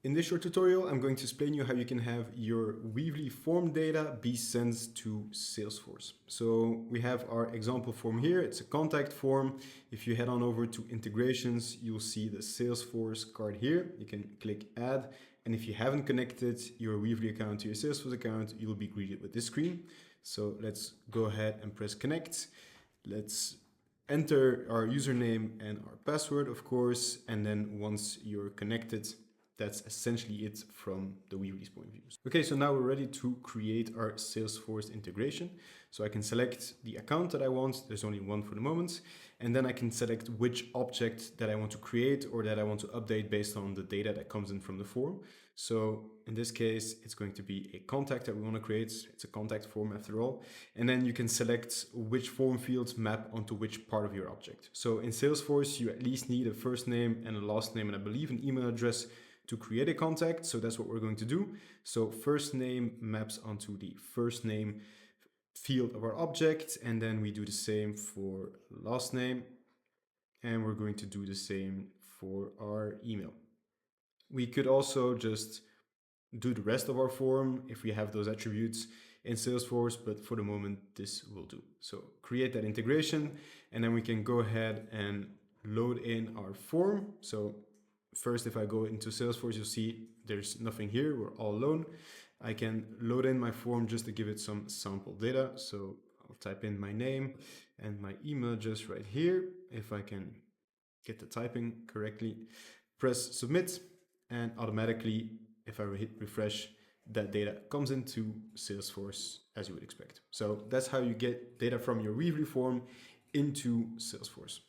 In this short tutorial, I'm going to explain you how you can have your Weavely form data be sent to Salesforce. So we have our example form here. It's a contact form. If you head on over to integrations, you'll see the Salesforce card here. You can click add. And if you haven't connected your Weavely account to your Salesforce account, you'll be greeted with this screen. So let's go ahead and press connect. Let's enter our username and our password, of course. And then once you're connected, that's essentially it from the Weavely's point of view. Okay, so now we're ready to create our Salesforce integration. So I can select the account that I want. There's only one for the moment. And then I can select which object that I want to create or that I want to update based on the data that comes in from the form. So in this case, it's going to be a contact that we want to create. It's a contact form after all. And then you can select which form fields map onto which part of your object. So in Salesforce, you at least need a first name and a last name, and I believe an email address to create a contact. So that's what we're going to do. So first name maps onto the first name field of our object. And then we do the same for last name. And we're going to do the same for our email. We could also just do the rest of our form if we have those attributes in Salesforce, but for the moment, this will do. So create that integration, and then we can go ahead and load in our form. So first, if I go into Salesforce, you'll see there's nothing here. We're all alone. I can load in my form just to give it some sample data. So I'll type in my name and my email address right here. If I can get the typing correctly, press submit, and automatically, if I hit refresh, that data comes into Salesforce as you would expect. So that's how you get data from your Weavely form into Salesforce.